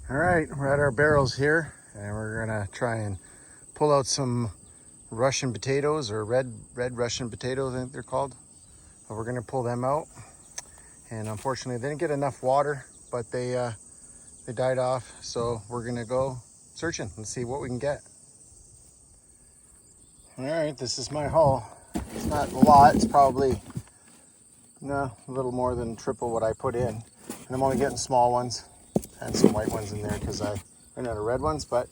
All right, we're at our barrels here, and we're gonna try and pull out some Russian potatoes, or red Russian potatoes, I think they're called. But we're gonna pull them out, and unfortunately, they didn't get enough water, but they died off. So we're gonna go searching and see what we can get. All right, this is my haul. It's not a lot. It's probably a little more than triple what I put in, and I'm only getting small ones and some white ones in there because I ran out of red ones, but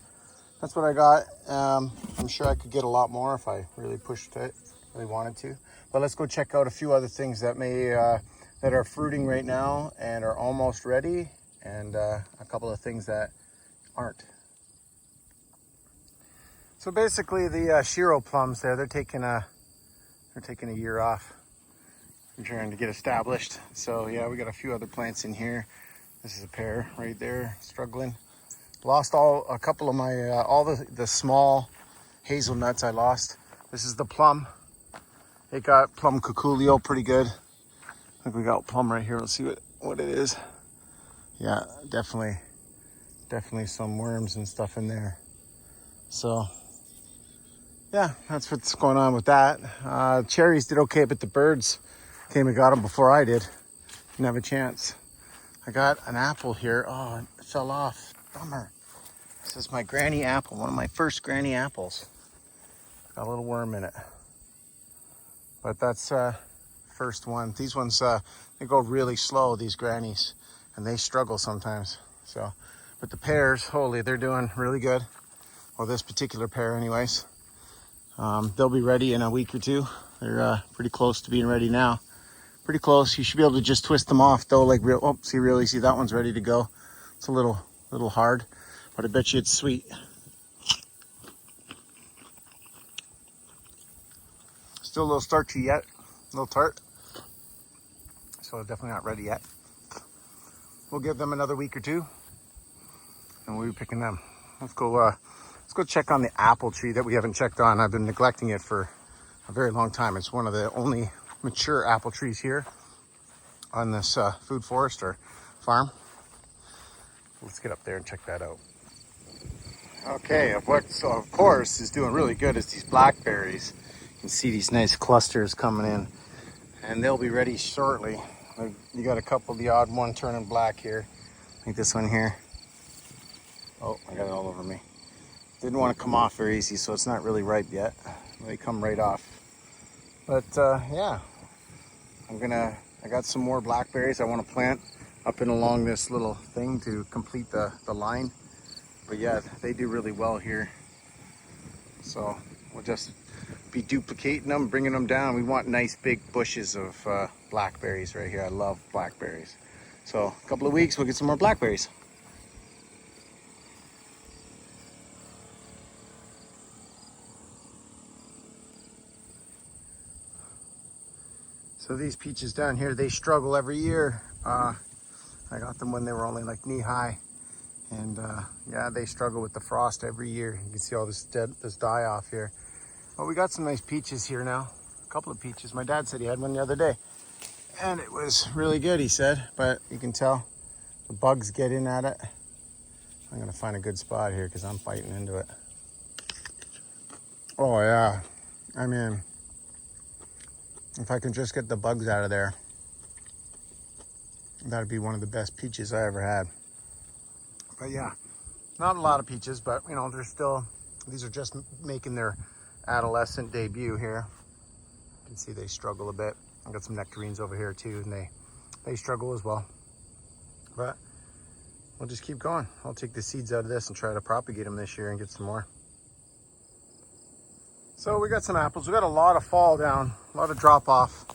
that's what I got. I'm sure I could get a lot more if I really pushed it, really wanted to. But let's go check out a few other things that that are fruiting right now and are almost ready, and a couple of things that aren't. So basically, the Shiro plums they're taking a year off. I'm trying to get established. So yeah, we got a few other plants in here. This is a pear right there, struggling. Lost a couple of my, all the small hazelnuts I lost. This is the plum. It got plum cuculio pretty good. I think we got plum right here. Let's see what it is. Yeah, definitely some worms and stuff in there. So yeah, that's what's going on with that. Cherries did okay, but the birds came and got them before I did. Didn't have a chance. I got an apple here. Oh, it fell off. Bummer. This is my granny apple, one of my first granny apples. Got a little worm in it. But that's first one. These ones, they go really slow, these grannies, and they struggle sometimes. So, but the pears, holy, they're doing really good. Well, this particular pear anyways. They'll be ready in a week or two. They're pretty close to being ready now. Pretty close. You should be able to just twist them off though, like real. Oh, see that one's ready to go. It's a little hard, but I bet you it's sweet. Still a little starchy yet, a little tart. So definitely not ready yet. We'll give them another week or two, and we'll be picking them. Let's go check on the apple tree that we haven't checked on. I've been neglecting it for a very long time. It's one of the only mature apple trees here on this food forest or farm. Let's get up there and check that out. Okay, what of course is doing really good is these blackberries. You can see these nice clusters coming in, and they'll be ready shortly. You got a couple, the odd one turning black here. I think this one here. Oh, I got it all over me. Didn't want to come off very easy, so it's not really ripe yet. They come right off. But yeah, I got some more blackberries I want to plant up and along this little thing to complete the line. But yeah, they do really well here. So we'll just be duplicating them, bringing them down. We want nice big bushes of blackberries right here. I love blackberries. So a couple of weeks, we'll get some more blackberries. So these peaches down here, they struggle every year. I got them when they were only like knee high. And yeah, they struggle with the frost every year. You can see all this die off here. But we got some nice peaches here now. A couple of peaches. My dad said he had one the other day. And it was really good, he said. But you can tell the bugs get in at it. I'm gonna find a good spot here because I'm biting into it. Oh yeah, I mean, if I can just get the bugs out of there, that'd be one of the best peaches I ever had. But yeah, not a lot of peaches, but you know, these are just making their adolescent debut here. You can see they struggle a bit. I've got some nectarines over here too, and they struggle as well. But we'll just keep going. I'll take the seeds out of this and try to propagate them this year and get some more. So we got some apples. We got a lot of fall down, a lot of drop off.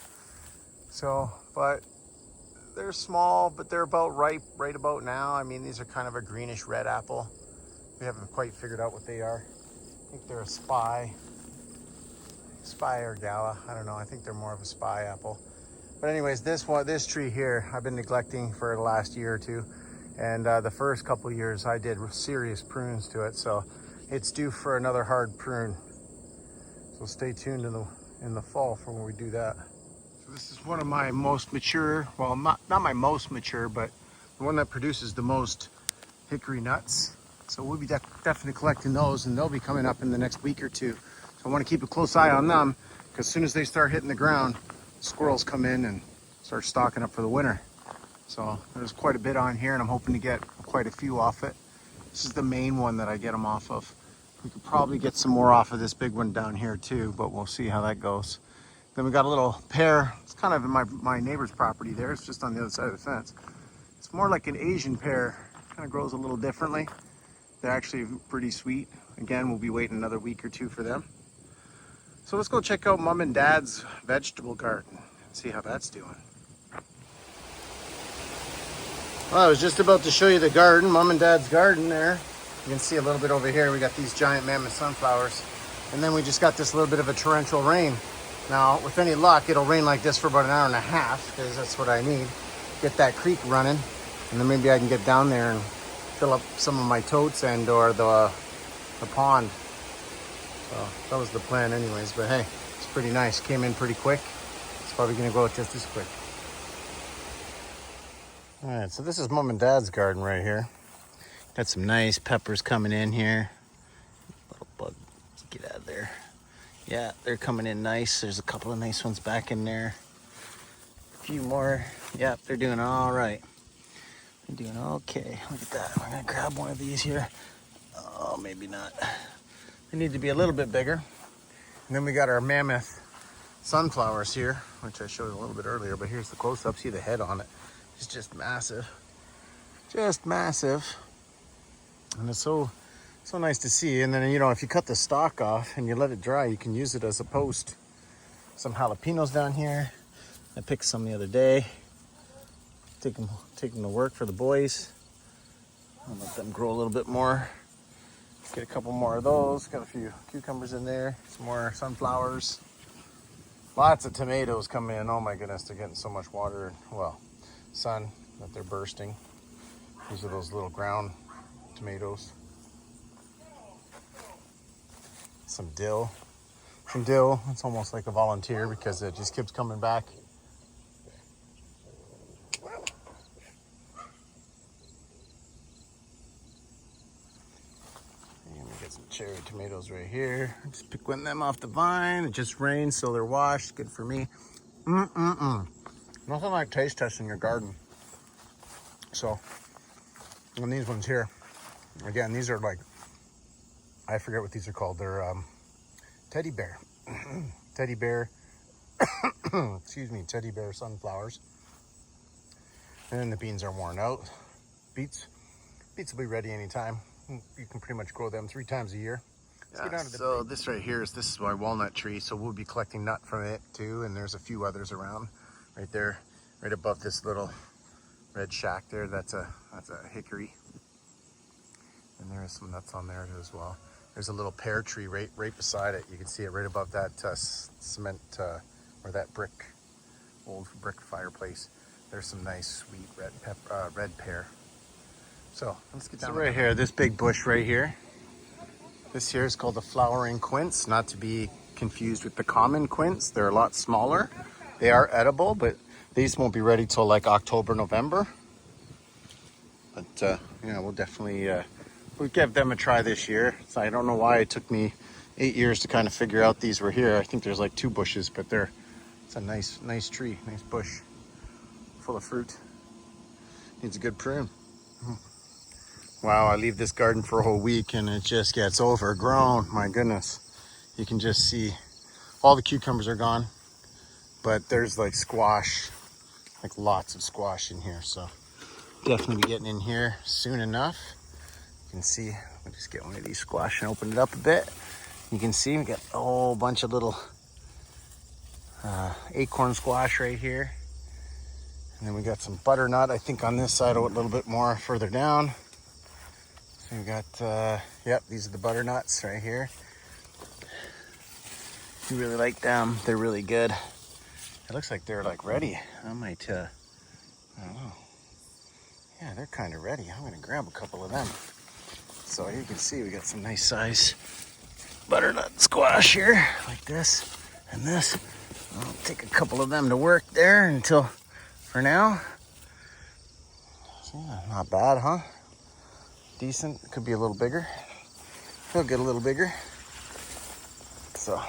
So, but they're small, but they're about ripe right about now. I mean, these are kind of a greenish red apple. We haven't quite figured out what they are. I think they're a spy or gala. I don't know. I think they're more of a spy apple. But anyways, this tree here, I've been neglecting for the last year or two. And the first couple of years I did serious prunes to it. So it's due for another hard prune. So stay tuned in the fall for when we do that. So this is one of my most mature, well, not my most mature, but the one that produces the most hickory nuts. So we'll be definitely collecting those, and they'll be coming up in the next week or two. So I want to keep a close eye on them, because as soon as they start hitting the ground, squirrels come in and start stocking up for the winter. So there's quite a bit on here, and I'm hoping to get quite a few off it. This is the main one that I get them off of. We could probably get some more off of this big one down here too, but we'll see how that goes. Then we got a little pear. It's kind of in my neighbor's property there. It's just on the other side of the fence. It's more like an Asian pear. Kind of grows a little differently. They're actually pretty sweet. Again, we'll be waiting another week or two for them. So let's go check out Mom and Dad's vegetable garden and see how that's doing. Well, I was just about to show you the garden, Mom and Dad's garden there. You can see a little bit over here. We got these giant mammoth sunflowers. And then we just got this little bit of a torrential rain. Now, with any luck, it'll rain like this for about an hour and a half, because that's what I need. Get that creek running, and then maybe I can get down there and fill up some of my totes and or the pond. So that was the plan anyways, but hey, it's pretty nice. Came in pretty quick. It's probably gonna go just as quick. All right, so this is Mom and Dad's garden right here. Got some nice peppers coming in here. Little bug, get out of there. Yeah, they're coming in nice. There's a couple of nice ones back in there. A few more. Yep, they're doing all right. They're doing okay. Look at that. We're gonna grab one of these here. Oh, maybe not. They need to be a little bit bigger. And then we got our mammoth sunflowers here, which I showed a little bit earlier, but here's the close-up. See the head on it. It's just massive. Just massive. And it's so nice to see. And then, you know, if you cut the stalk off and you let it dry, you can use it as a post. Some jalapenos down here. I picked some the other day. Take them to work for the boys. I'll let them grow a little bit more. Get a couple more of those. Got a few cucumbers in there. Some more sunflowers. Lots of tomatoes coming in. Oh my goodness, they're getting so much water. Well, sun that they're bursting. These are those little ground tomatoes. Some dill. It's almost like a volunteer because it just keeps coming back. And we get some cherry tomatoes right here. Just pick one of them off the vine. It just rained, so they're washed. Good for me. Nothing like taste testing your garden. So, and these ones here, again, these are like, I forget what these are called. They're teddy bear excuse me, teddy bear sunflowers. And then the beans are worn out. Beets will be ready anytime. You can pretty much grow them 3 times a year. Yeah, so this right here is my walnut tree, so we'll be collecting nut from it too, and there's a few others around right there, right above this little red shack there. That's a hickory, and there is some nuts on there as well. There's a little pear tree right beside it. You can see it right above that cement or that old brick fireplace. There's some nice sweet red pear. So let's get down. So right here, this big bush right here. This here is called the flowering quince, not to be confused with the common quince. They're a lot smaller. They are edible, but these won't be ready till like October, November. But yeah, we'll definitely we'll give them a try this year. So I don't know why it took me 8 years to kind of figure out these were here. I think there's like 2 bushes, but it's a nice tree, nice bush, full of fruit. Needs a good prune. Wow, I leave this garden for a whole week and it just gets overgrown. My goodness. You can just see all the cucumbers are gone, but there's like squash, like lots of squash in here. So definitely be getting in here soon enough. You can see, I'll just get one of these squash and open it up a bit. You can see we got a whole bunch of little acorn squash right here. And then we got some butternut, I think on this side a little bit more further down. So we got, yep, these are the butternuts right here. You really like them. They're really good. It looks like they're like ready. I might, I don't know. Yeah, they're kind of ready. I'm gonna grab a couple of them. So here you can see we got some nice size butternut squash here, like this and this. I'll take a couple of them to work there for now. So yeah, not bad, huh? decent. It could be a little bigger. He'll get a little bigger. So,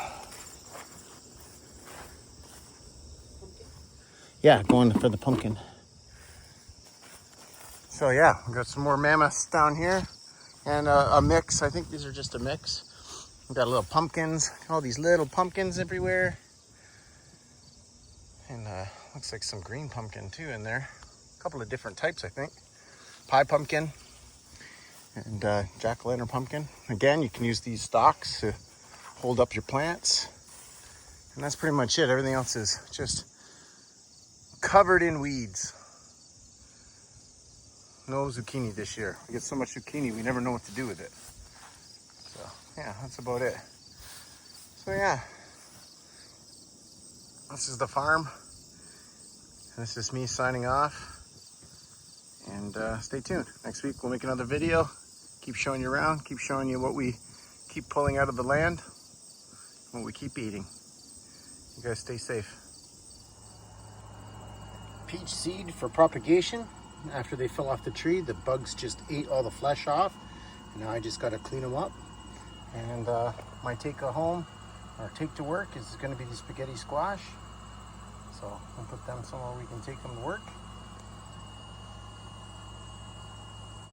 yeah, going for the pumpkin. So yeah, we got some more mammoths down here and a mix. I think these are just a mix. We got little pumpkins, all these little pumpkins everywhere. And looks like some green pumpkin too in there. A couple of different types, I think. Pie pumpkin and jack-o'-lantern pumpkin. Again, you can use these stalks to hold up your plants. And that's pretty much it. Everything else is just covered in weeds. No zucchini this year. We get so much zucchini, we never know what to do with it. So yeah, that's about it. So yeah, this is the farm. And this is me signing off. And stay tuned. Next week we'll make another video. Keep showing you around. Keep showing you what we keep pulling out of the land. What we keep eating. You guys stay safe. Peach seed for propagation. After they fell off the tree, the bugs just ate all the flesh off. And now I just got to clean them up. And my take home, or take to work, is going to be the spaghetti squash. So I'll put them somewhere we can take them to work.